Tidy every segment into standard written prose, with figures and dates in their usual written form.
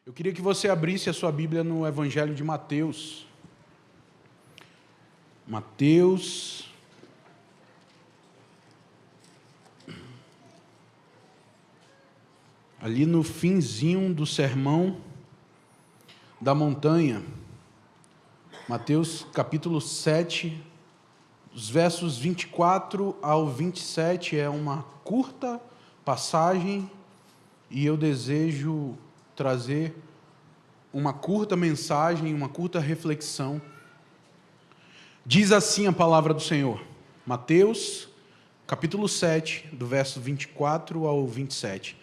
Eu queria que você abrisse a sua Bíblia no Evangelho de Mateus. Mateus. Ali no finzinho do Sermão da Montanha. Mateus capítulo 7, os versos 24 ao 27, é uma curta passagem e eu desejo trazer uma curta mensagem, uma curta reflexão. Diz assim a palavra do Senhor, Mateus capítulo 7, do verso 24 ao 27.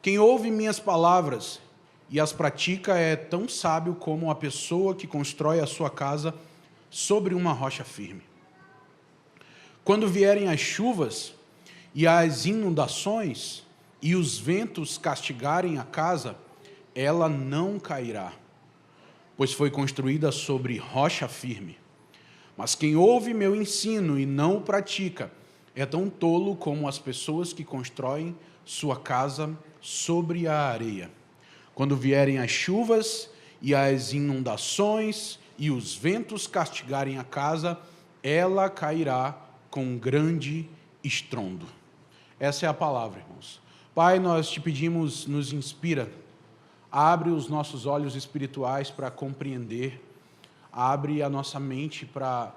Quem ouve minhas palavras e as pratica é tão sábio como a pessoa que constrói a sua casa sobre uma rocha firme. Quando vierem as chuvas e as inundações e os ventos castigarem a casa, ela não cairá, pois foi construída sobre rocha firme. Mas quem ouve meu ensino e não o pratica é tão tolo como as pessoas que constroem sua casa sobre a areia. Quando vierem as chuvas e as inundações e os ventos castigarem a casa, ela cairá com grande estrondo. Essa é a palavra, irmãos. Pai, nós te pedimos, nos inspira, abre os nossos olhos espirituais para compreender, abre a nossa mente para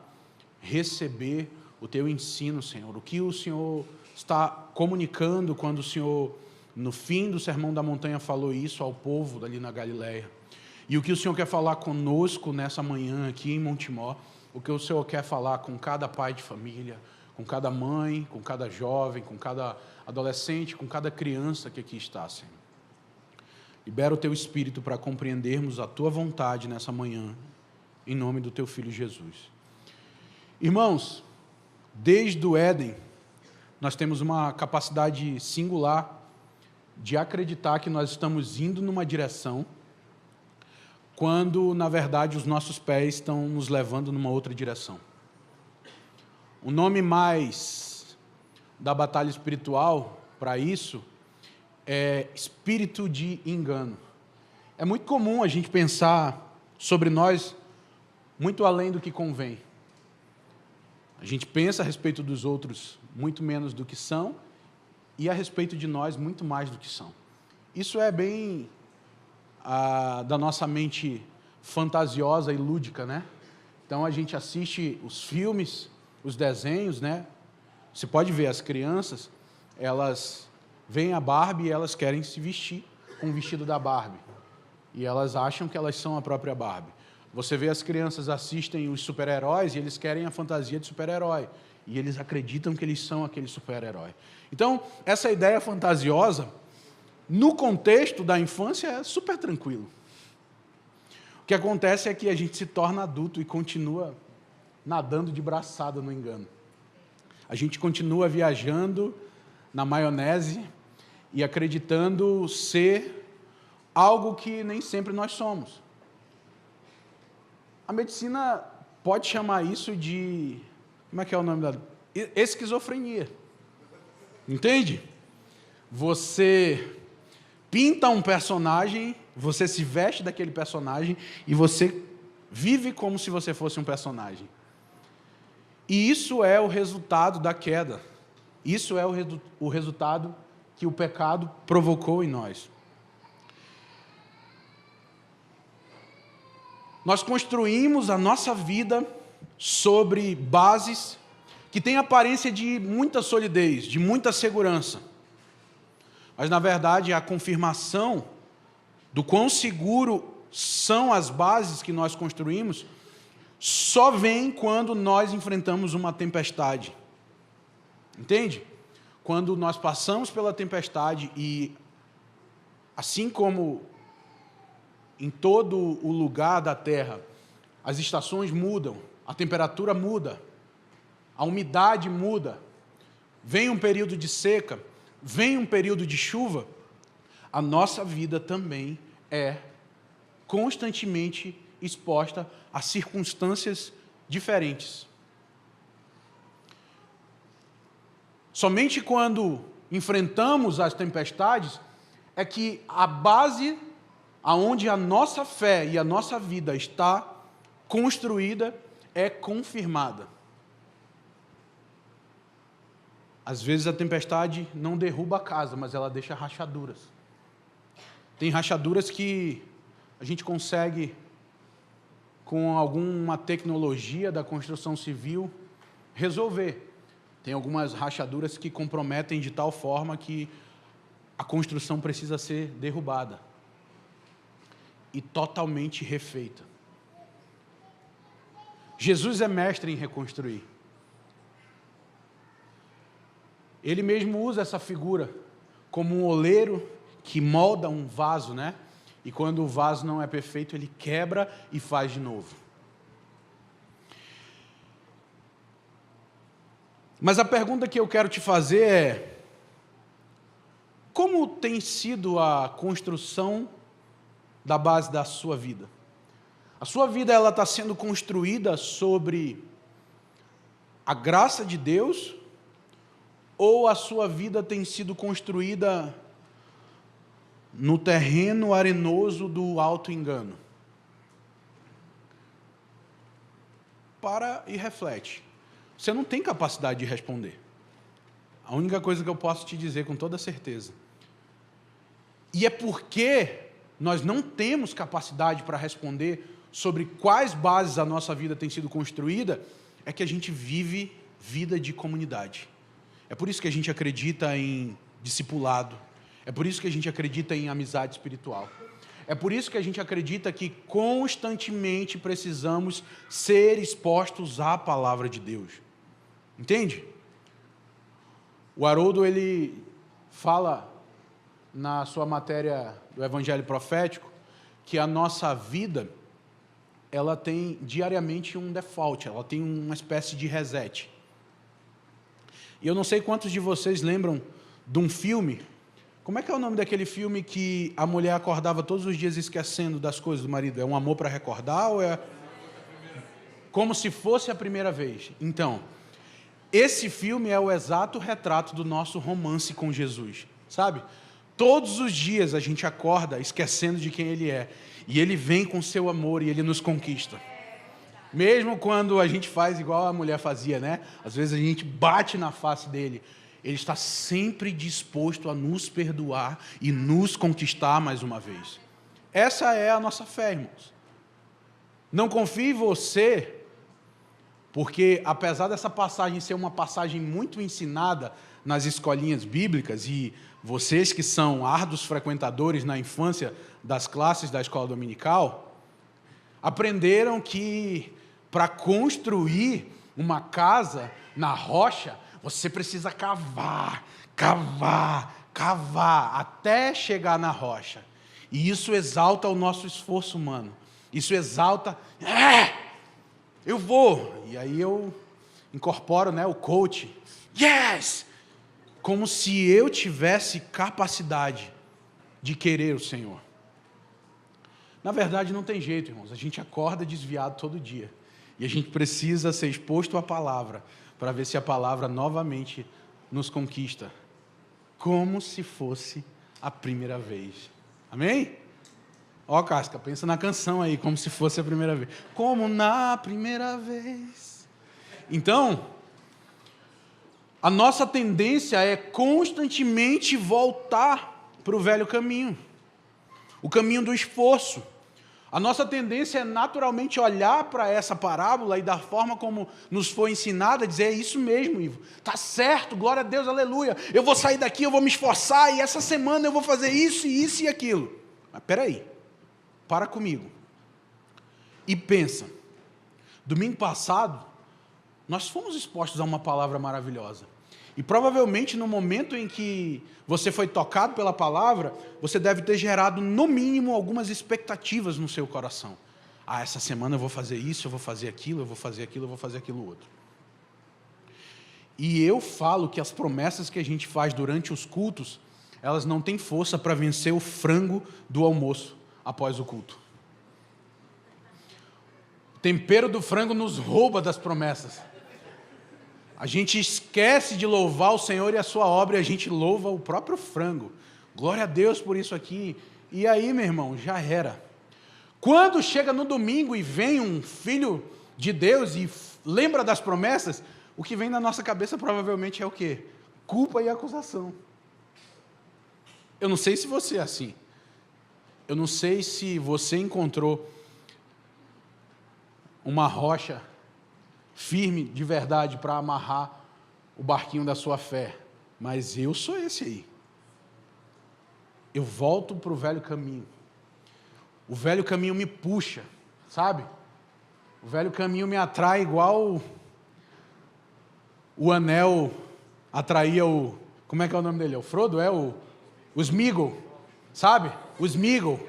receber o teu ensino, Senhor. O que o Senhor está comunicando quando o Senhor, no fim do Sermão da Montanha, falou isso ao povo dali na Galileia. E o que o Senhor quer falar conosco nessa manhã aqui em Montemor, o que o Senhor quer falar com cada pai de família, com cada mãe, com cada jovem, com cada adolescente, com cada criança que aqui está, Senhor. Libera o teu Espírito para compreendermos a tua vontade nessa manhã, em nome do teu Filho Jesus. Irmãos, desde o Éden, nós temos uma capacidade singular de acreditar que nós estamos indo numa direção, quando, na verdade, os nossos pés estão nos levando numa outra direção. O nome mais da batalha espiritual para isso é espírito de engano. É muito comum a gente pensar sobre nós muito além do que convém. A gente pensa a respeito dos outros muito menos do que são e a respeito de nós muito mais do que são. Isso é bem da nossa mente fantasiosa e lúdica, né? Então a gente assiste os filmes, os desenhos, né? Você pode ver as crianças, elas veem a Barbie e elas querem se vestir com o vestido da Barbie. E elas acham que elas são a própria Barbie. Você vê as crianças assistem os super-heróis e eles querem a fantasia de super-herói. E eles acreditam que eles são aquele super-herói. Então, essa ideia fantasiosa, no contexto da infância, é super tranquilo. O que acontece é que a gente se torna adulto e continua nadando de braçada no engano. A gente continua viajando na maionese e acreditando ser algo que nem sempre nós somos. A medicina pode chamar isso de... Como é que é o nome da... Esquizofrenia. Entende? Você pinta um personagem, você se veste daquele personagem e você vive como se você fosse um personagem. E isso é o resultado da queda. Isso é o resultado que o pecado provocou em nós. Nós construímos a nossa vida sobre bases que têm aparência de muita solidez, de muita segurança. Mas, na verdade, a confirmação do quão seguro são as bases que nós construímos só vem quando nós enfrentamos uma tempestade. Entende? Quando nós passamos pela tempestade e, assim como em todo o lugar da terra, as estações mudam, a temperatura muda, a umidade muda, vem um período de seca, vem um período de chuva, a nossa vida também é constantemente exposta a circunstâncias diferentes. Somente quando enfrentamos as tempestades é que a base aonde a nossa fé e a nossa vida está construída, é confirmada. Às vezes a tempestade não derruba a casa, mas ela deixa rachaduras. Tem rachaduras que a gente consegue, com alguma tecnologia da construção civil, resolver. Tem algumas rachaduras que comprometem de tal forma que a construção precisa ser derrubada e totalmente refeita. Jesus é mestre em reconstruir. Ele mesmo usa essa figura como um oleiro que molda um vaso, né? E quando o vaso não é perfeito, ele quebra e faz de novo. Mas a pergunta que eu quero te fazer é: como tem sido a construção da base da sua vida? A sua vida ela está sendo construída sobre a graça de Deus, ou a sua vida tem sido construída no terreno arenoso do auto-engano? Para e reflete. Você não tem capacidade de responder. A única coisa que eu posso te dizer com toda certeza. E é porque nós não temos capacidade para responder sobre quais bases a nossa vida tem sido construída, é que a gente vive vida de comunidade. É por isso que a gente acredita em discipulado. É por isso que a gente acredita em amizade espiritual. É por isso que a gente acredita que constantemente precisamos ser expostos à palavra de Deus. Entende? O Haroldo, ele fala na sua matéria do Evangelho Profético que a nossa vida, ela tem diariamente um default, ela tem uma espécie de reset. E eu não sei quantos de vocês lembram de um filme. Como é que é o nome daquele filme que a mulher acordava todos os dias esquecendo das coisas do marido? É Um Amor para Recordar ou é Como se fosse a primeira vez? Então, esse filme é o exato retrato do nosso romance com Jesus, sabe? Todos os dias a gente acorda esquecendo de quem Ele é. E Ele vem com seu amor e Ele nos conquista. Mesmo quando a gente faz igual a mulher fazia, né? Às vezes a gente bate na face dele. Ele está sempre disposto a nos perdoar e nos conquistar mais uma vez. Essa é a nossa fé, irmãos. Não confie em você, porque apesar dessa passagem ser uma passagem muito ensinada nas escolinhas bíblicas, e vocês que são árduos frequentadores na infância das classes da escola dominical, aprenderam que para construir uma casa na rocha, você precisa cavar, até chegar na rocha. E isso exalta o nosso esforço humano. Isso exalta, eu vou. E aí eu incorporo, né, o coach. Yes! Como se eu tivesse capacidade de querer o Senhor. Na verdade, não tem jeito, irmãos. A gente acorda desviado todo dia. E a gente precisa ser exposto à palavra para ver se a palavra novamente nos conquista. Como se fosse a primeira vez. Amém? Ó, Casca, pensa na canção aí, como se fosse a primeira vez. Como na primeira vez. Então, a nossa tendência é constantemente voltar para o velho caminho. O caminho do esforço. A nossa tendência é naturalmente olhar para essa parábola e da forma como nos foi ensinada, dizer: é isso mesmo, Ivo, está certo, glória a Deus, aleluia, eu vou sair daqui, eu vou me esforçar, e essa semana eu vou fazer isso e aquilo. Mas peraí, para comigo e pensa. Domingo passado, nós fomos expostos a uma palavra maravilhosa. E provavelmente no momento em que você foi tocado pela palavra, você deve ter gerado no mínimo algumas expectativas no seu coração. Essa semana eu vou fazer isso, eu vou fazer aquilo, eu vou fazer aquilo, eu vou fazer aquilo outro. E eu falo que as promessas que a gente faz durante os cultos, elas não têm força para vencer o frango do almoço após o culto. O tempero do frango nos rouba das promessas. A gente esquece de louvar o Senhor e a sua obra, e a gente louva o próprio frango. Glória a Deus por isso aqui. E aí, meu irmão, já era. Quando chega no domingo e vem um filho de Deus e lembra das promessas, o que vem na nossa cabeça provavelmente é o quê? Culpa e acusação. Eu não sei se você é assim. Eu não sei se você encontrou uma rocha firme de verdade para amarrar o barquinho da sua fé, mas eu sou esse aí. Eu volto para o velho caminho. O velho caminho me puxa, sabe? O velho caminho me atrai igual o anel atraía o... Como é que é o nome dele? O Frodo? O Sméagol, sabe? O Sméagol.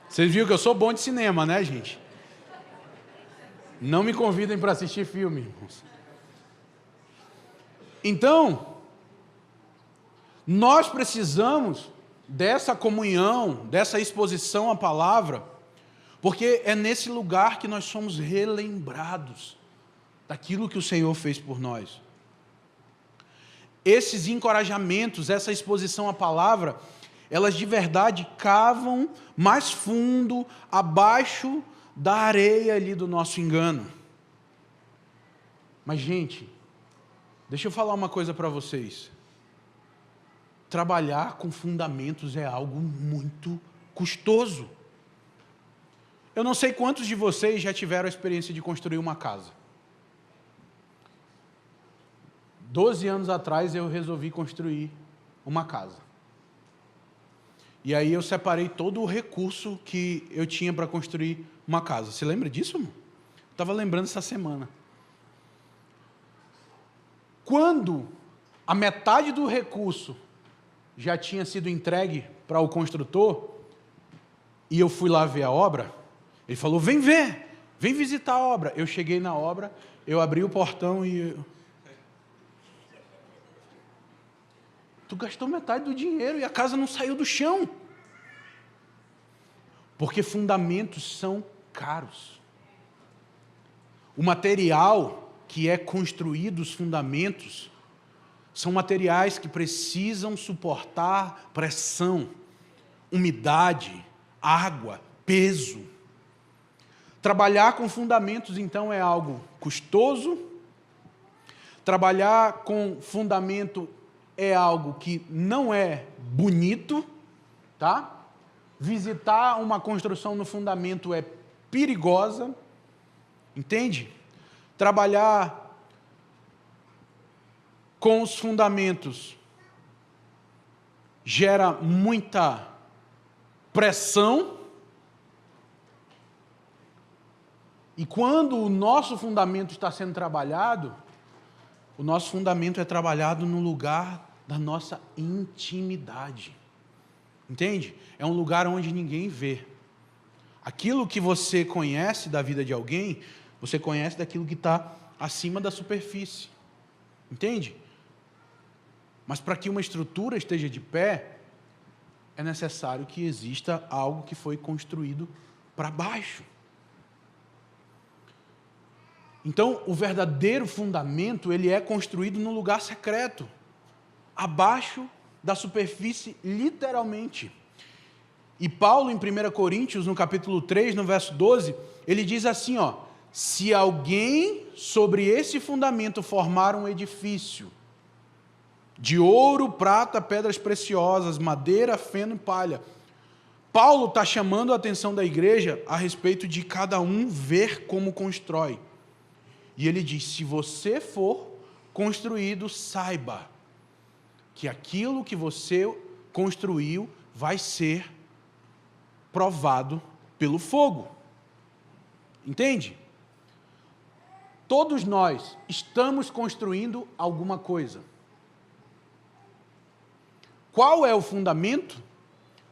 Vocês viram que eu sou bom de cinema, né, gente? Não me convidem para assistir filme, irmãos. Então, nós precisamos dessa comunhão, dessa exposição à palavra, porque é nesse lugar que nós somos relembrados daquilo que o Senhor fez por nós. Esses encorajamentos, essa exposição à palavra, elas de verdade cavam mais fundo, abaixo da areia ali do nosso engano. Mas, gente, deixa eu falar uma coisa para vocês. Trabalhar com fundamentos é algo muito custoso. Eu não sei quantos de vocês já tiveram a experiência de construir uma casa. 12 anos atrás eu resolvi construir uma casa. E aí eu separei todo o recurso que eu tinha para construir uma casa. Você lembra disso, irmão? Estava lembrando essa semana. Quando a metade do recurso já tinha sido entregue para o construtor, e eu fui lá ver a obra, ele falou, vem ver, vem visitar a obra. Eu cheguei na obra, eu abri o portão e... Tu gastou metade do dinheiro e a casa não saiu do chão. Porque fundamentos são caros. O material que é construído, os fundamentos, são materiais que precisam suportar pressão, umidade, água, peso. Trabalhar com fundamentos, então, é algo custoso. Trabalhar com fundamento é algo que não é bonito, tá? Visitar uma construção no fundamento é perigosa, entende? Trabalhar com os fundamentos gera muita pressão. E quando o nosso fundamento está sendo trabalhado, o nosso fundamento é trabalhado no lugar da nossa intimidade. Entende? É um lugar onde ninguém vê. Aquilo que você conhece da vida de alguém, você conhece daquilo que está acima da superfície. Entende? Mas para que uma estrutura esteja de pé, é necessário que exista algo que foi construído para baixo. Então, o verdadeiro fundamento, ele é construído no lugar secreto, abaixo da superfície, literalmente. E Paulo, em 1 Coríntios, no capítulo 3, no verso 12, ele diz assim, ó, se alguém sobre esse fundamento formar um edifício de ouro, prata, pedras preciosas, madeira, feno e palha. Paulo está chamando a atenção da igreja a respeito de cada um ver como constrói. E ele diz, se você for construído, saiba que aquilo que você construiu vai ser provado pelo fogo. Entende? Todos nós estamos construindo alguma coisa. Qual é o fundamento?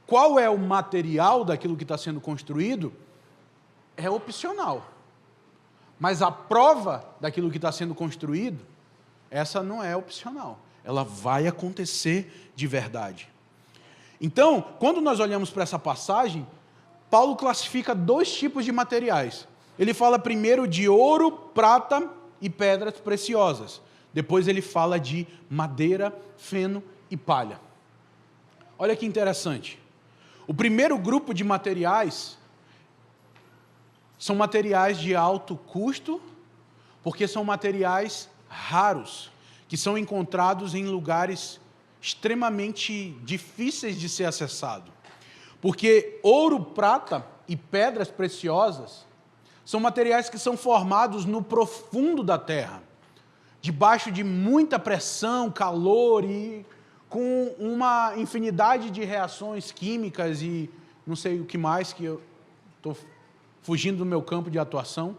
Qual é o material daquilo que está sendo construído? É opcional. Mas a prova daquilo que está sendo construído, essa não é opcional. Ela vai acontecer de verdade. Então, quando nós olhamos para essa passagem, Paulo classifica 2 tipos de materiais. Ele fala primeiro de ouro, prata e pedras preciosas. Depois ele fala de madeira, feno e palha. Olha que interessante. O primeiro grupo de materiais são materiais de alto custo, porque são materiais raros, que são encontrados em lugares extremamente difíceis de ser acessado. Porque ouro, prata e pedras preciosas são materiais que são formados no profundo da terra, debaixo de muita pressão, calor e com uma infinidade de reações químicas e não sei o que mais, que eu estou fugindo do meu campo de atuação.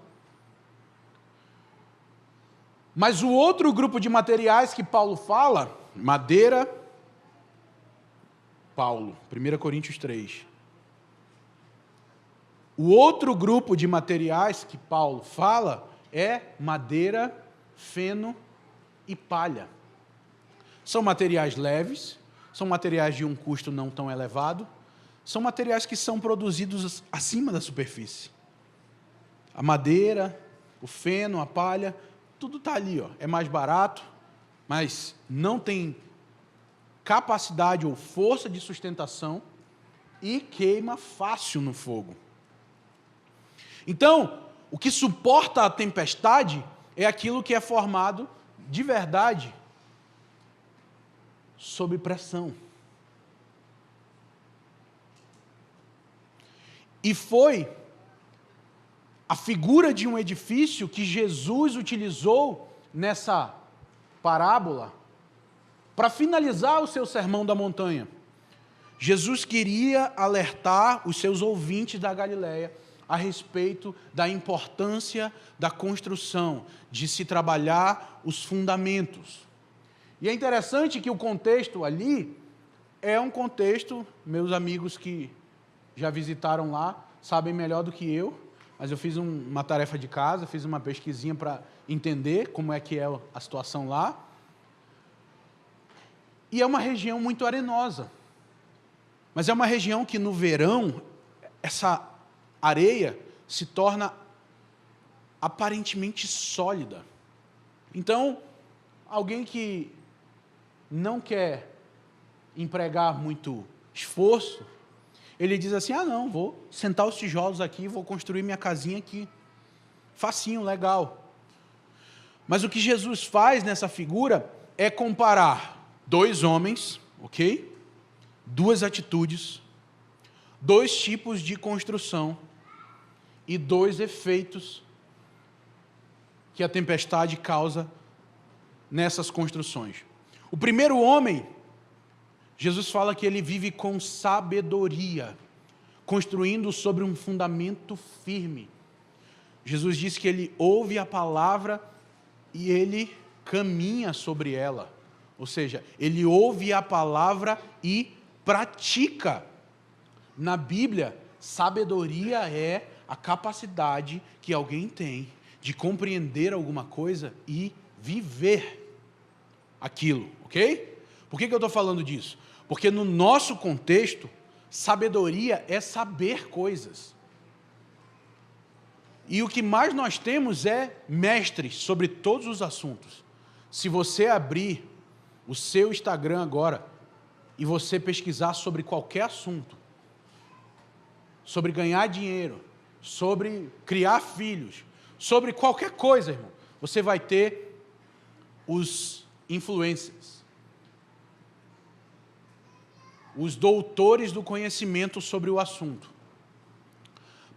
Mas o outro grupo de materiais que Paulo fala, madeira, 1 Coríntios 3. O outro grupo de materiais que Paulo fala é madeira, feno e palha. São materiais leves, são materiais de um custo não tão elevado, são materiais que são produzidos acima da superfície. A madeira, o feno, a palha, tudo está ali, é mais barato, mas não tem capacidade ou força de sustentação e queima fácil no fogo. Então, o que suporta a tempestade é aquilo que é formado de verdade sob pressão. E foi a figura de um edifício que Jesus utilizou nessa parábola para finalizar o seu sermão da montanha. Jesus queria alertar os seus ouvintes da Galileia a respeito da importância da construção, de se trabalhar os fundamentos. E é interessante que o contexto ali é um contexto, meus amigos que já visitaram lá sabem melhor do que eu, mas eu fiz uma tarefa de casa, fiz uma pesquisinha para entender como é que é a situação lá. E é uma região muito arenosa, mas é uma região que no verão, essa areia se torna aparentemente sólida. Então, alguém que não quer empregar muito esforço, ele diz assim, não, vou sentar os tijolos aqui, vou construir minha casinha aqui. Facinho, legal. Mas o que Jesus faz nessa figura é comparar dois homens, ok? Duas atitudes, dois tipos de construção e dois efeitos que a tempestade causa nessas construções. O primeiro homem, Jesus fala que ele vive com sabedoria, construindo sobre um fundamento firme. Jesus diz que ele ouve a palavra e ele caminha sobre ela. Ou seja, ele ouve a palavra e pratica. Na Bíblia, sabedoria é a capacidade que alguém tem de compreender alguma coisa e viver aquilo, ok? Por que eu estou falando disso? Porque no nosso contexto, sabedoria é saber coisas. E o que mais nós temos é mestres sobre todos os assuntos. Se você abrir o seu Instagram agora e você pesquisar sobre qualquer assunto, sobre ganhar dinheiro, sobre criar filhos, sobre qualquer coisa, irmão, você vai ter os influencers, os doutores do conhecimento sobre o assunto.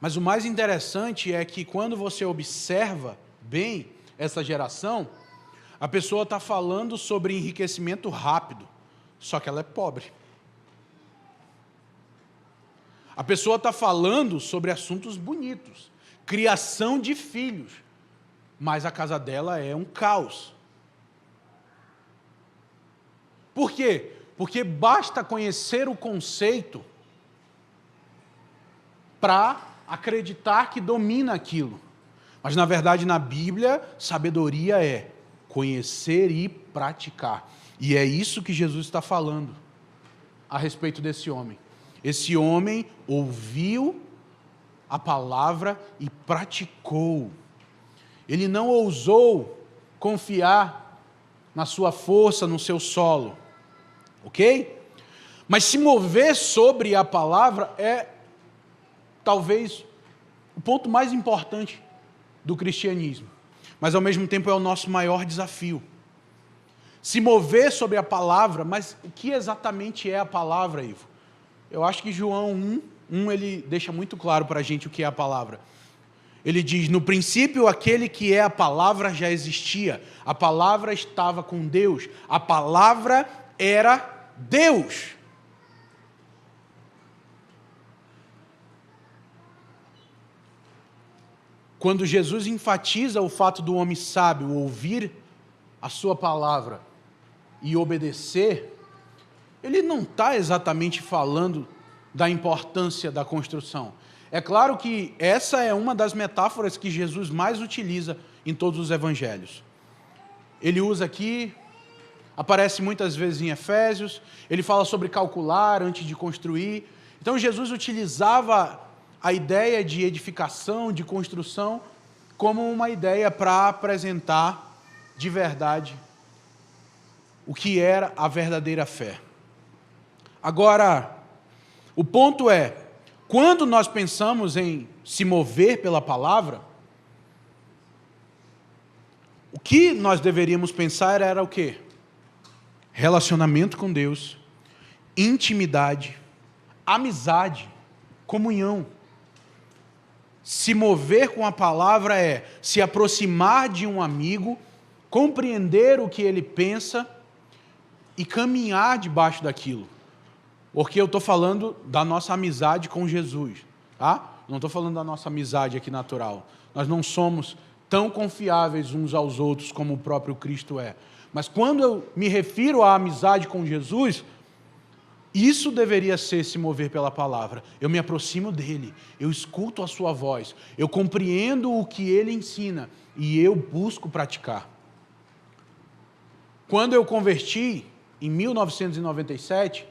Mas o mais interessante é que quando você observa bem essa geração, a pessoa está falando sobre enriquecimento rápido, só que ela é pobre. A pessoa está falando sobre assuntos bonitos, criação de filhos, mas a casa dela é um caos. Por quê? Porque basta conhecer o conceito para acreditar que domina aquilo. Mas, na verdade, na Bíblia, sabedoria é conhecer e praticar. E é isso que Jesus está falando a respeito desse homem. Esse homem ouviu a palavra e praticou. Ele não ousou confiar na sua força, no seu solo. Ok? Mas se mover sobre a palavra é talvez o ponto mais importante do cristianismo. Mas ao mesmo tempo é o nosso maior desafio. Se mover sobre a palavra, mas o que exatamente é a palavra, Ivo? Eu acho que João 1, ele deixa muito claro para a gente o que é a palavra. Ele diz, no princípio aquele que é a palavra já existia, a palavra estava com Deus, a palavra era Deus. Quando Jesus enfatiza o fato do homem sábio ouvir a sua palavra e obedecer, ele não está exatamente falando da importância da construção. É claro que essa é uma das metáforas que Jesus mais utiliza em todos os evangelhos. Ele usa aqui, aparece muitas vezes em Efésios, ele fala sobre calcular antes de construir. Então Jesus utilizava a ideia de edificação, de construção, como uma ideia para apresentar de verdade o que era a verdadeira fé. Agora, o ponto é, quando nós pensamos em se mover pela palavra, o que nós deveríamos pensar era o quê? Relacionamento com Deus, intimidade, amizade, comunhão. Se mover com a palavra é se aproximar de um amigo, compreender o que ele pensa e caminhar debaixo daquilo. Porque eu estou falando da nossa amizade com Jesus, tá? Não estou falando da nossa amizade aqui natural. Nós não somos tão confiáveis uns aos outros como o próprio Cristo é. Mas quando eu me refiro à amizade com Jesus, isso deveria ser se mover pela palavra. Eu me aproximo dele, eu escuto a sua voz, eu compreendo o que ele ensina e eu busco praticar. Quando eu converti, em 1997,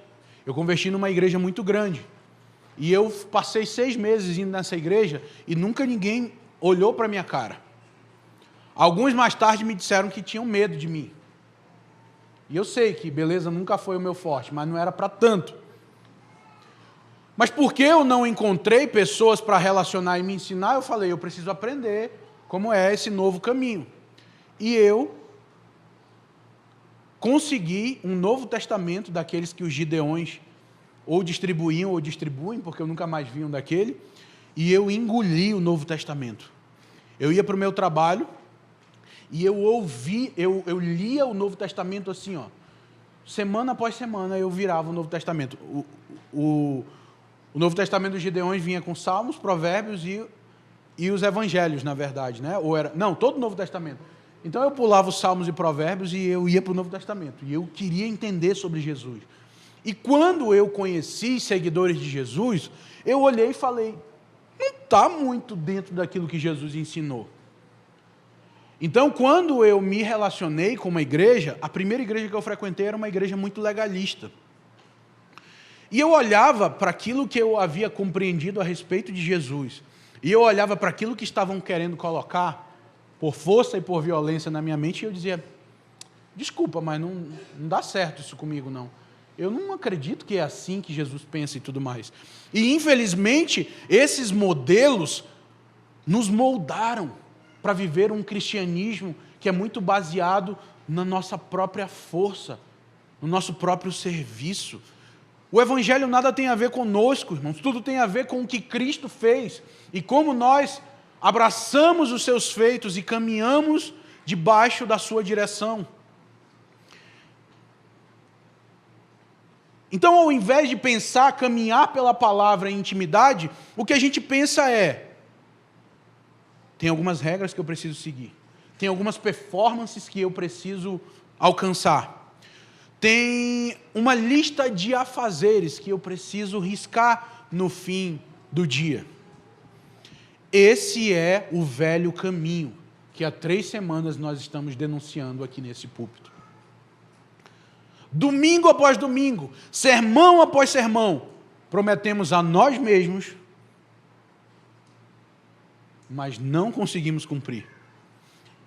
eu converti numa igreja muito grande. E eu passei 6 meses indo nessa igreja e nunca ninguém olhou para a minha cara. Alguns mais tarde me disseram que tinham medo de mim. E eu sei que beleza nunca foi o meu forte, mas não era para tanto. Mas porque eu não encontrei pessoas para relacionar e me ensinar, eu falei, eu preciso aprender como é esse novo caminho. E eu consegui um Novo Testamento daqueles que os Gideões ou distribuíam ou distribuem, porque eu nunca mais vi um daquele, e eu engoli o Novo Testamento. Eu ia para o meu trabalho e eu lia o Novo Testamento assim, ó, semana após semana eu virava o Novo Testamento. O Novo Testamento dos Gideões vinha com Salmos, Provérbios e os Evangelhos, na verdade, né? Todo o Novo Testamento. Então eu pulava os Salmos e Provérbios e eu ia para o Novo Testamento. E eu queria entender sobre Jesus. E quando eu conheci seguidores de Jesus, eu olhei e falei, não está muito dentro daquilo que Jesus ensinou. Então, quando eu me relacionei com uma igreja, a primeira igreja que eu frequentei era uma igreja muito legalista. E eu olhava para aquilo que eu havia compreendido a respeito de Jesus. E eu olhava para aquilo que estavam querendo colocar por força e por violência na minha mente, e eu dizia, desculpa, mas não dá certo isso comigo, não. Eu não acredito que é assim que Jesus pensa e tudo mais. E, infelizmente, esses modelos nos moldaram para viver um cristianismo que é muito baseado na nossa própria força, no nosso próprio serviço. O Evangelho nada tem a ver conosco, irmãos, tudo tem a ver com o que Cristo fez e como nós abraçamos os seus feitos e caminhamos debaixo da sua direção. Então, ao invés de pensar, caminhar pela palavra em intimidade, o que a gente pensa é, tem algumas regras que eu preciso seguir, tem algumas performances que eu preciso alcançar, tem uma lista de afazeres que eu preciso riscar no fim do dia. Esse é o velho caminho que há 3 semanas nós estamos denunciando aqui nesse púlpito. Domingo após domingo, sermão após sermão, prometemos a nós mesmos, mas não conseguimos cumprir.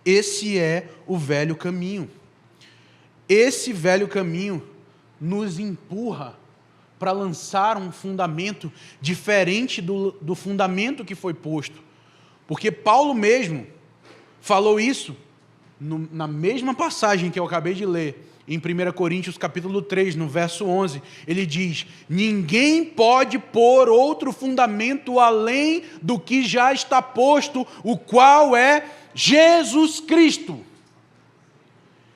Esse é o velho caminho. Esse velho caminho nos empurra para lançar um fundamento diferente do fundamento que foi posto. Porque Paulo mesmo falou isso na mesma passagem que eu acabei de ler, em 1 Coríntios capítulo 3, no verso 11, ele diz: ninguém pode pôr outro fundamento além do que já está posto, o qual é Jesus Cristo.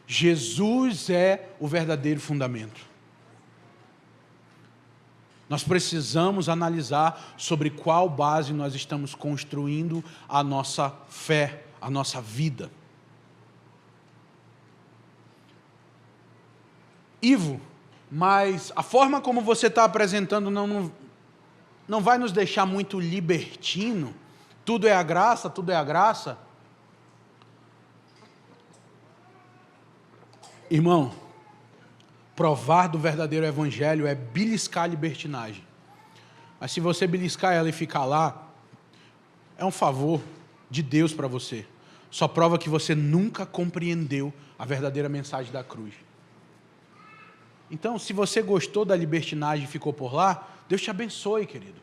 Jesus é o verdadeiro fundamento. Nós precisamos analisar sobre qual base nós estamos construindo a nossa fé, a nossa vida. Ivo, mas a forma como você está apresentando não vai nos deixar muito libertino? Tudo é a graça, tudo é a graça? Irmão, provar do verdadeiro evangelho é beliscar a libertinagem. Mas se você beliscar ela e ficar lá, é um favor de Deus para você. Só prova que você nunca compreendeu a verdadeira mensagem da cruz. Então, se você gostou da libertinagem e ficou por lá, Deus te abençoe, querido.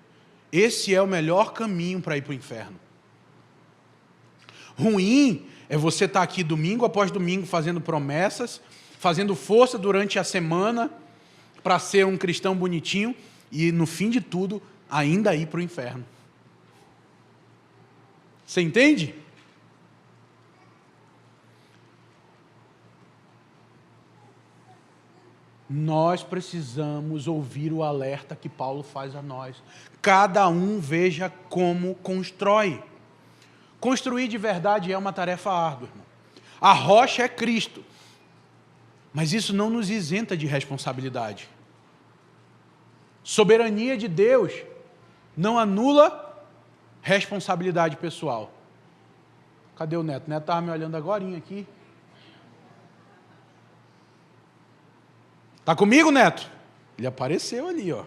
Esse é o melhor caminho para ir para o inferno. Ruim é você estar aqui domingo após domingo fazendo promessas, fazendo força durante a semana para ser um cristão bonitinho e, no fim de tudo, ainda ir para o inferno. Você entende? Nós precisamos ouvir o alerta que Paulo faz a nós. Cada um veja como constrói. Construir de verdade é uma tarefa árdua, irmão. A rocha é Cristo. Mas isso não nos isenta de responsabilidade. Soberania de Deus não anula responsabilidade pessoal. Cadê o Neto? O Neto estava me olhando agorinha aqui. Está comigo, Neto? Ele apareceu ali, ó.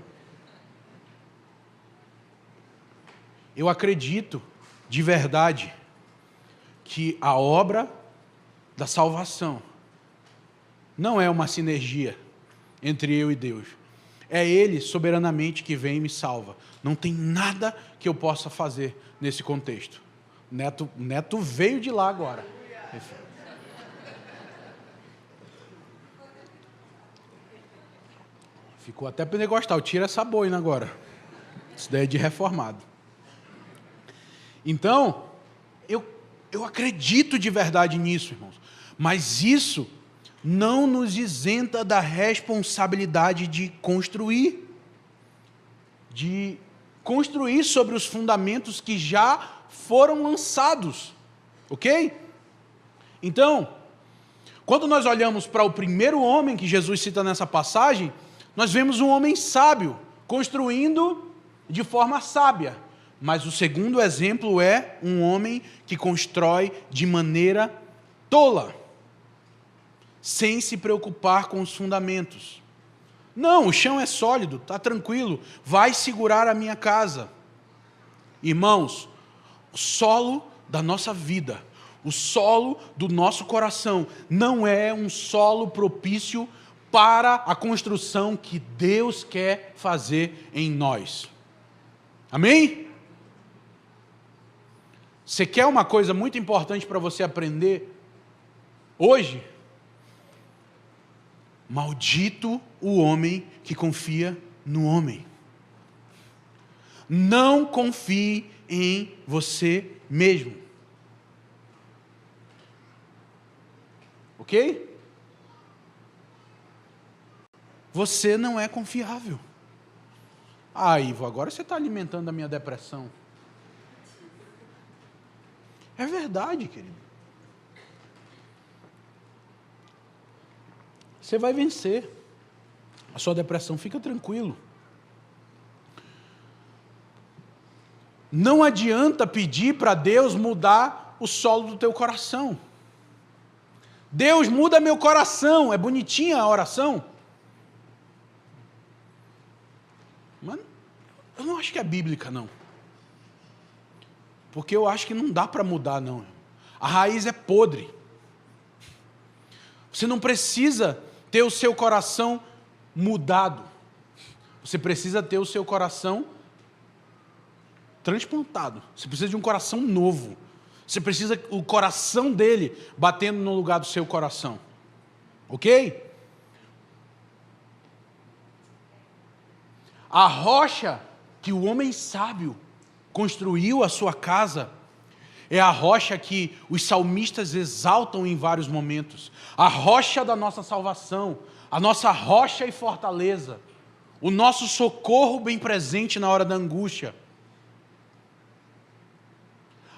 Eu acredito, de verdade, que a obra da salvação não é uma sinergia entre eu e Deus. É Ele, soberanamente, que vem e me salva. Não tem nada que eu possa fazer nesse contexto. Neto veio de lá agora. Ficou até pentecostal. Tira essa boina agora. Isso daí é de reformado. Então, eu acredito de verdade nisso, irmãos. Mas isso não nos isenta da responsabilidade de construir sobre os fundamentos que já foram lançados. Ok? Então, quando nós olhamos para o primeiro homem que Jesus cita nessa passagem, nós vemos um homem sábio, construindo de forma sábia. Mas o segundo exemplo é um homem que constrói de maneira tola, sem se preocupar com os fundamentos. Não, o chão é sólido, está tranquilo, vai segurar a minha casa. Irmãos, o solo da nossa vida, o solo do nosso coração, não é um solo propício para a construção que Deus quer fazer em nós. Amém? Você quer uma coisa muito importante para você aprender hoje? Maldito o homem que confia no homem. Não confie em você mesmo. Ok? Você não é confiável. Ah, Ivo, agora você está alimentando a minha depressão. É verdade, querido. Você vai vencer a sua depressão, fica tranquilo. Não adianta pedir para Deus mudar o solo do teu coração. Deus, muda meu coração. É bonitinha a oração. Mas eu não acho que é bíblica, não. Porque eu acho que não dá para mudar, não. A raiz é podre. Você não precisa ter o seu coração mudado. Você precisa ter o seu coração transplantado. Você precisa de um coração novo. Você precisa o coração dele batendo no lugar do seu coração. Ok? A rocha que o homem sábio construiu a sua casa é a rocha que os salmistas exaltam em vários momentos. A rocha da nossa salvação, a nossa rocha e fortaleza, o nosso socorro bem presente na hora da angústia.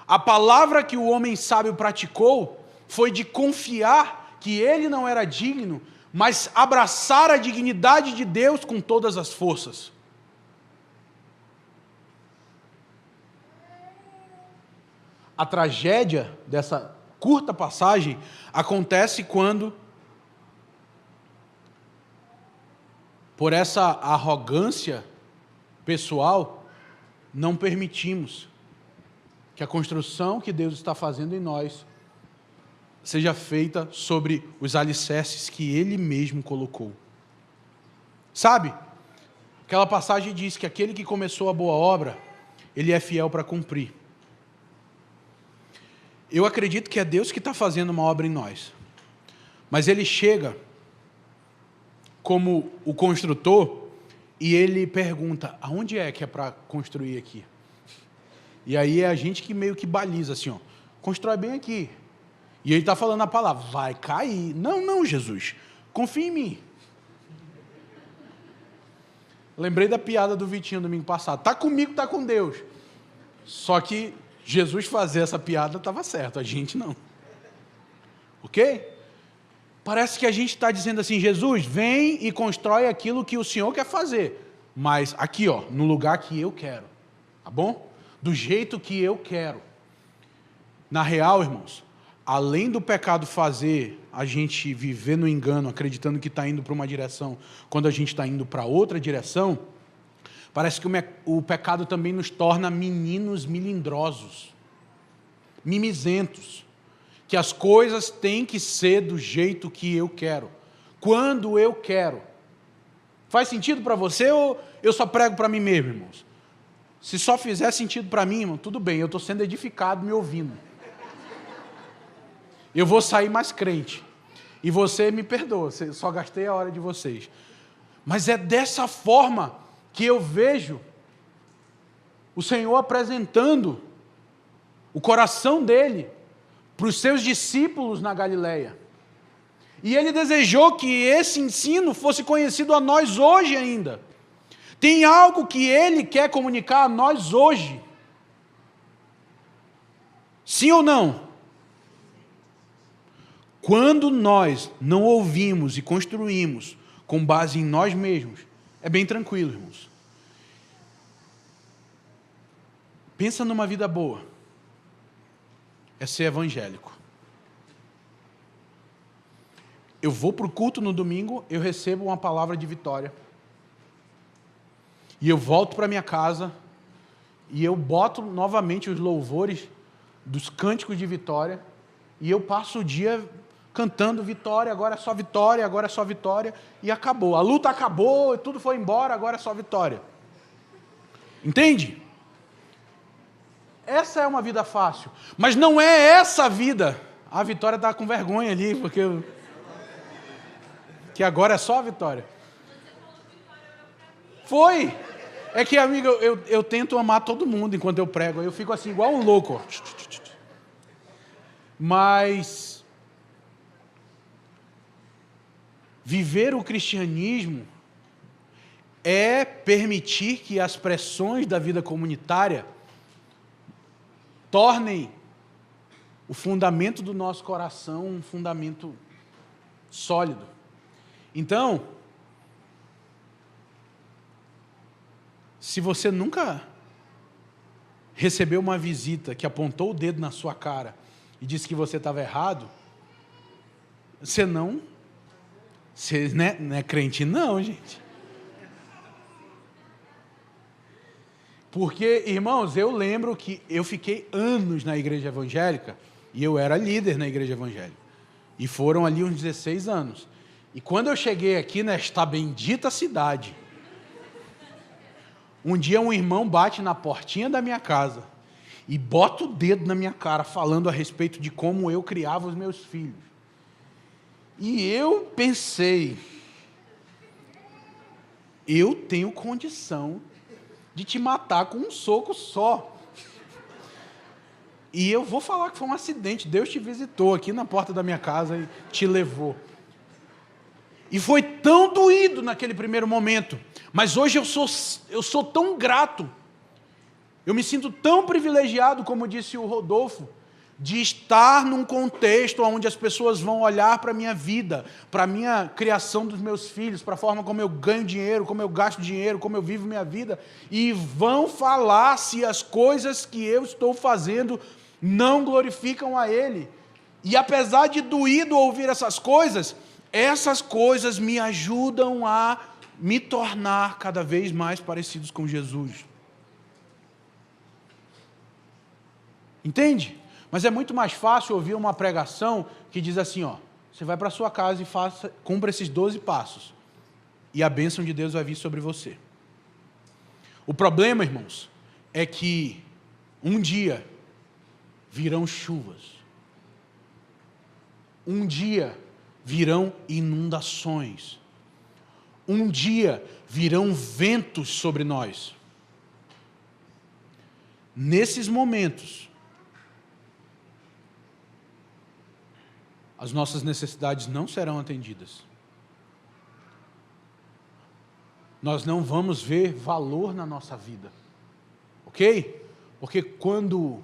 A palavra que o homem sábio praticou foi de confiar que ele não era digno, mas abraçar a dignidade de Deus com todas as forças. A tragédia dessa curta passagem acontece quando, por essa arrogância pessoal, não permitimos que a construção que Deus está fazendo em nós seja feita sobre os alicerces que Ele mesmo colocou. Sabe? Aquela passagem diz que aquele que começou a boa obra, Ele é fiel para cumprir. Eu acredito que é Deus que está fazendo uma obra em nós. Mas Ele chega como o construtor e Ele pergunta, aonde é que é para construir aqui? E aí é a gente que meio que baliza assim, ó, constrói bem aqui. E Ele está falando a palavra, vai cair. Não, Jesus, confia em mim. Lembrei da piada do Vitinho domingo passado. Tá comigo, tá com Deus. Só que Jesus fazer essa piada estava certo, a gente não. Ok? Parece que a gente está dizendo assim, Jesus, vem e constrói aquilo que o Senhor quer fazer. Mas aqui, ó, no lugar que eu quero. Tá bom? Do jeito que eu quero. Na real, irmãos, além do pecado fazer a gente viver no engano, acreditando que está indo para uma direção, quando a gente está indo para outra direção, parece que o pecado também nos torna meninos melindrosos, mimizentos, que as coisas têm que ser do jeito que eu quero, quando eu quero. Faz sentido para você ou eu só prego para mim mesmo, irmãos? Se só fizer sentido para mim, irmão, tudo bem, eu estou sendo edificado me ouvindo. Eu vou sair mais crente. E você me perdoa, só gastei a hora de vocês. Mas é dessa forma que eu vejo o Senhor apresentando o coração dele para os seus discípulos na Galileia. E ele desejou que esse ensino fosse conhecido a nós hoje ainda. Tem algo que ele quer comunicar a nós hoje. Sim ou não? Quando nós não ouvimos e construímos com base em nós mesmos, é bem tranquilo, irmãos. Pensa numa vida boa. É ser evangélico. Eu vou para o culto no domingo, eu recebo uma palavra de vitória. E eu volto para minha casa e eu boto novamente os louvores dos cânticos de vitória e eu passo o dia cantando vitória, agora é só vitória, agora é só vitória, e acabou. A luta acabou, tudo foi embora, agora é só vitória. Entende? Essa é uma vida fácil, mas não é essa a vida. A Vitória está com vergonha ali, porque que agora é só a vitória. Foi! É que, amigo, eu tento amar todo mundo enquanto eu prego, aí eu fico assim, igual um louco. Ó. Mas viver o cristianismo é permitir que as pressões da vida comunitária tornem o fundamento do nosso coração um fundamento sólido. Então, se você nunca recebeu uma visita que apontou o dedo na sua cara e disse que você estava errado, você não é crente não, gente. Porque, irmãos, eu lembro que eu fiquei anos na igreja evangélica e eu era líder na igreja evangélica. E foram ali uns 16 anos. E quando eu cheguei aqui nesta bendita cidade, Um dia um irmão bate na portinha da minha casa e bota o dedo na minha cara falando a respeito de como eu criava os meus filhos. E eu pensei, eu tenho condição de te matar com um soco só. E eu vou falar que foi um acidente, Deus te visitou aqui na porta da minha casa e te levou. E foi tão doído naquele primeiro momento, mas hoje eu sou tão grato, eu me sinto tão privilegiado, como disse o Rodolfo, de estar num contexto onde as pessoas vão olhar para a minha vida, para a minha criação dos meus filhos, para a forma como eu ganho dinheiro, como eu gasto dinheiro, como eu vivo minha vida, e vão falar se as coisas que eu estou fazendo não glorificam a Ele. E apesar de doído ouvir essas coisas me ajudam a me tornar cada vez mais parecidos com Jesus. Entende? Mas é muito mais fácil ouvir uma pregação que diz assim, ó, você vai para a sua casa e cumpra esses 12 passos, e a bênção de Deus vai vir sobre você. O problema, irmãos, é que um dia virão chuvas. Um dia virão inundações. Um dia virão ventos sobre nós. Nesses momentos, as nossas necessidades não serão atendidas. Nós não vamos ver valor na nossa vida. Ok? Porque quando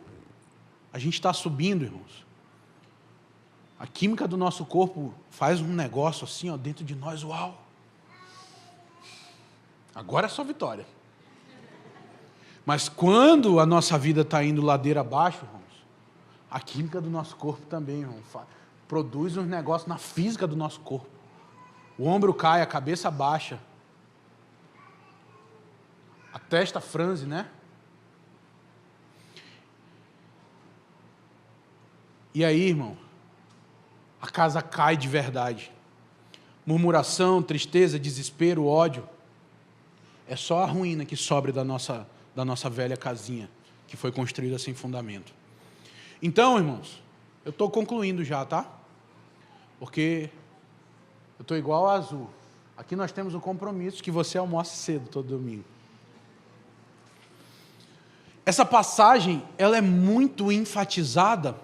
a gente está subindo, irmãos, a química do nosso corpo faz um negócio assim, ó, dentro de nós, uau. Agora é só vitória. Mas quando a nossa vida está indo ladeira abaixo, irmãos, a química do nosso corpo também, irmão, produz uns negócios na física do nosso corpo. O ombro cai, a cabeça baixa. A testa franze, né? E aí, irmão, a casa cai de verdade. Murmuração, tristeza, desespero, ódio. É só a ruína que sobra da nossa velha casinha, que foi construída sem fundamento. Então, irmãos, eu estou concluindo já, tá? Porque eu estou igual a Azul. Aqui nós temos o compromisso que você almoce cedo todo domingo. Essa passagem, ela é muito enfatizada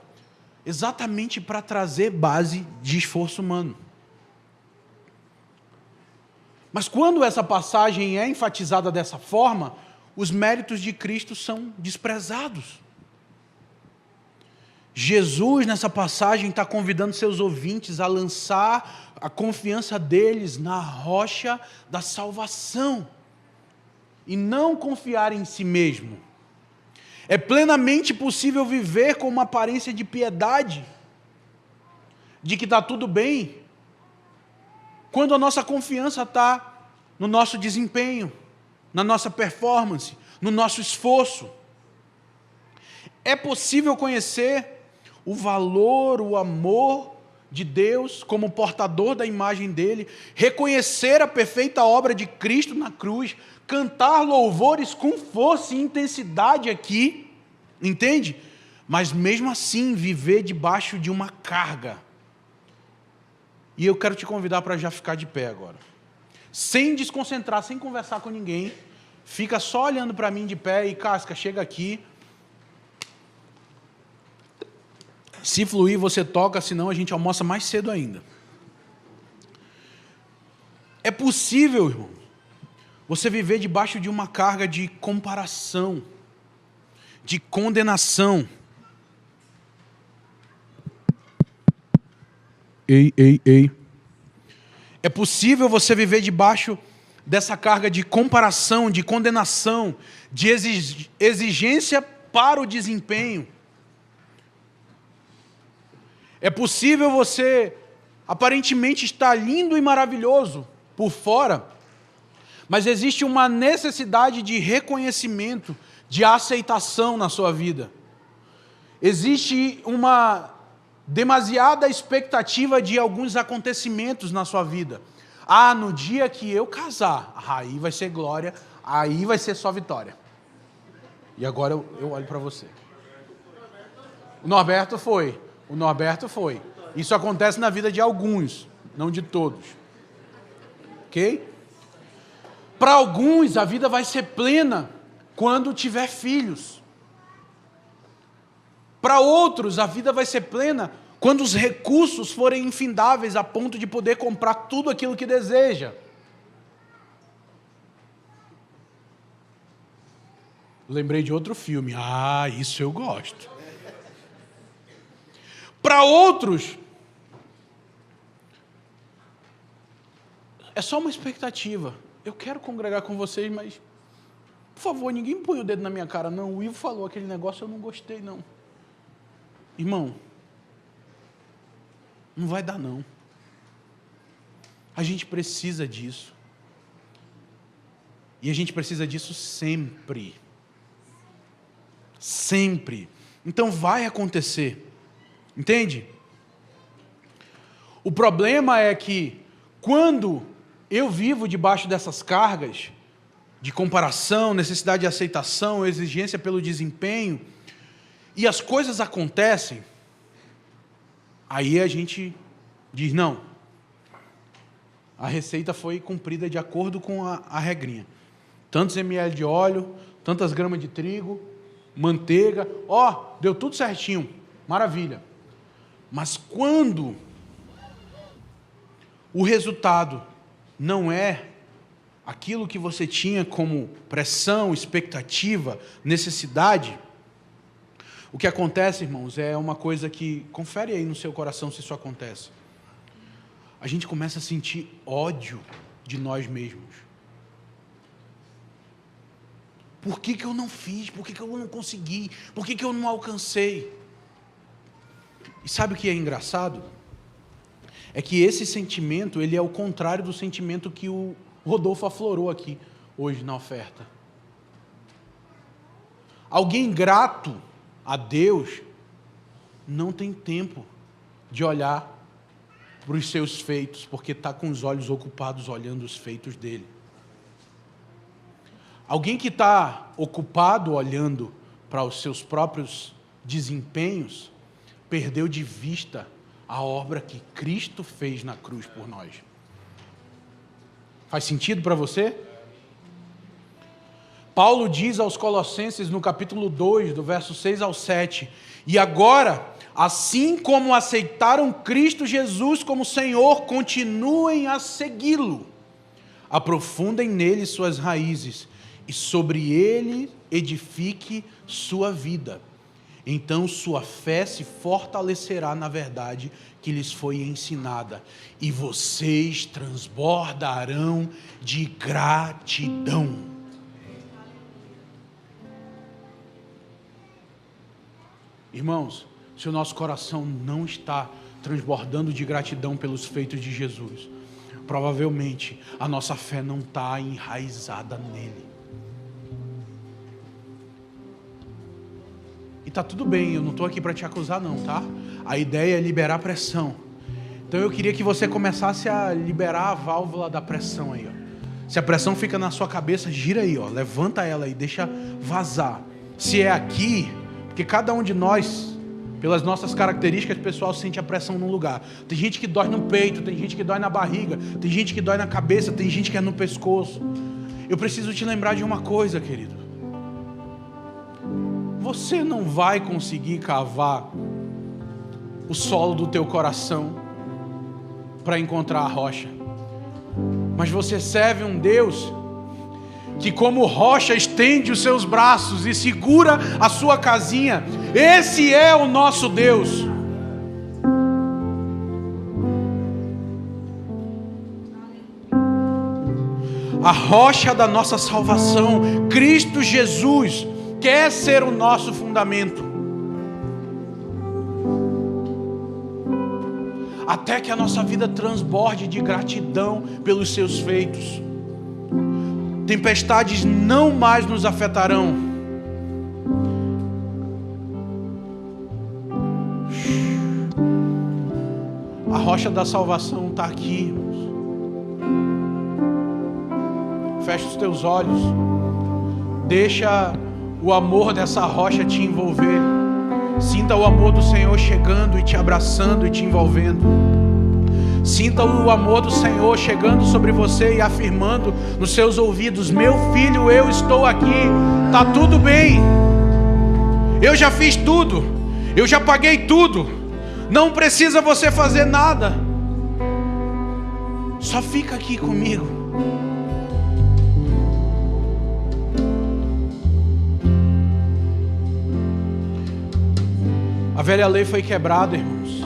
exatamente para trazer base de esforço humano. Mas quando essa passagem é enfatizada dessa forma, os méritos de Cristo são desprezados. Jesus, nessa passagem, está convidando seus ouvintes a lançar a confiança deles na rocha da salvação e não confiar em si mesmo. É plenamente possível viver com uma aparência de piedade, de que está tudo bem, quando a nossa confiança está no nosso desempenho, na nossa performance, no nosso esforço. É possível conhecer o valor, o amor de Deus como portador da imagem dele, reconhecer a perfeita obra de Cristo na cruz, cantar louvores com força e intensidade aqui, entende? Mas mesmo assim viver debaixo de uma carga. E eu quero te convidar para já ficar de pé agora. Sem desconcentrar, sem conversar com ninguém, fica só olhando para mim de pé e, Casca, chega aqui. Se fluir, você toca, senão a gente almoça mais cedo ainda. É possível, irmão, você viver debaixo de uma carga de comparação, de condenação. Ei. É possível você viver debaixo dessa carga de comparação, de condenação, de exigência para o desempenho. É possível você aparentemente estar lindo e maravilhoso por fora, mas existe uma necessidade de reconhecimento, de aceitação na sua vida. Existe uma demasiada expectativa de alguns acontecimentos na sua vida. No dia que eu casar, aí vai ser glória, aí vai ser só vitória. E agora eu olho para você. O Norberto foi. Isso acontece na vida de alguns, não de todos. Ok? Para alguns, a vida vai ser plena quando tiver filhos. Para outros, a vida vai ser plena quando os recursos forem infindáveis a ponto de poder comprar tudo aquilo que deseja. Lembrei de outro filme. Ah, isso eu gosto. Para outros, é só uma expectativa. Eu quero congregar com vocês, mas, por favor, ninguém põe o dedo na minha cara, não. O Ivo falou aquele negócio, eu não gostei, não. Irmão, não vai dar, não. A gente precisa disso. E a gente precisa disso sempre. Sempre. Então vai acontecer. Entende? O problema é que quando eu vivo debaixo dessas cargas de comparação, necessidade de aceitação, exigência pelo desempenho, e as coisas acontecem, aí a gente diz, não, a receita foi cumprida de acordo com a regrinha. Tantos ml de óleo, tantas gramas de trigo, manteiga, deu tudo certinho, maravilha. Mas quando o resultado não é aquilo que você tinha como pressão, expectativa, necessidade, o que acontece, irmãos, é uma coisa que, confere aí no seu coração se isso acontece. A gente começa a sentir ódio de nós mesmos. Por que eu não fiz? Por que eu não consegui? Por que eu não alcancei? E sabe o que é engraçado? É que esse sentimento, ele é o contrário do sentimento que o Rodolfo aflorou aqui hoje na oferta. Alguém grato a Deus não tem tempo de olhar para os seus feitos, porque está com os olhos ocupados olhando os feitos dele. Alguém que está ocupado olhando para os seus próprios desempenhos, perdeu de vista a obra que Cristo fez na cruz por nós. Faz sentido para você? Paulo diz aos Colossenses no capítulo 2, do verso 6 ao 7, e agora, assim como aceitaram Cristo Jesus como Senhor, continuem a segui-lo, aprofundem nele suas raízes, e sobre ele edifique sua vida. Então sua fé se fortalecerá na verdade que lhes foi ensinada, e vocês transbordarão de gratidão. Irmãos, se o nosso coração não está transbordando de gratidão pelos feitos de Jesus, provavelmente a nossa fé não está enraizada nele. E tá tudo bem, eu não estou aqui para te acusar não, tá? A ideia é liberar pressão. Então eu queria que você começasse a liberar a válvula da pressão aí, ó. Se a pressão fica na sua cabeça, gira aí, ó, levanta ela e deixa vazar. Se é aqui, porque cada um de nós, pelas nossas características, pessoal, sente a pressão num lugar. Tem gente que dói no peito, tem gente que dói na barriga, tem gente que dói na cabeça, tem gente que é no pescoço. Eu preciso te lembrar de uma coisa, querido. Você não vai conseguir cavar o solo do teu coração para encontrar a rocha. Mas você serve um Deus que, como rocha, estende os seus braços e segura a sua casinha. Esse é o nosso Deus. A rocha da nossa salvação, Cristo Jesus, quer ser o nosso fundamento. Até que a nossa vida transborde de gratidão pelos seus feitos. Tempestades não mais nos afetarão. A rocha da salvação está aqui. Fecha os teus olhos. Deixa o amor dessa rocha te envolver. Sinta o amor do Senhor chegando e te abraçando e te envolvendo. Sinta o amor do Senhor chegando sobre você e afirmando nos seus ouvidos: meu filho, eu estou aqui, está tudo bem. Eu já fiz tudo, eu já paguei tudo, não precisa você fazer nada. Só fica aqui comigo. A velha lei foi quebrada, irmãos.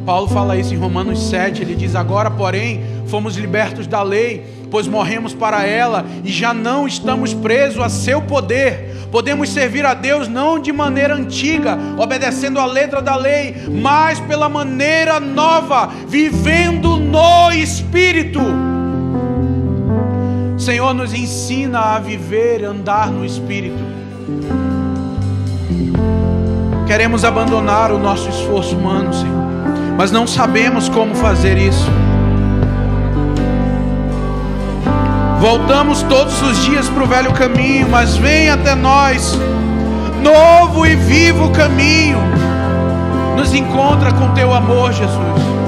Paulo fala isso em Romanos 7, ele diz: agora, porém, fomos libertos da lei, pois morremos para ela e já não estamos presos a seu poder. Podemos servir a Deus não de maneira antiga, obedecendo a letra da lei, mas pela maneira nova, vivendo no Espírito. Senhor, nos ensina a viver, andar no Espírito. Queremos abandonar o nosso esforço humano, Senhor, mas não sabemos como fazer isso. Voltamos todos os dias para o velho caminho, mas vem até nós novo e vivo caminho. Nos encontra com teu amor, Jesus.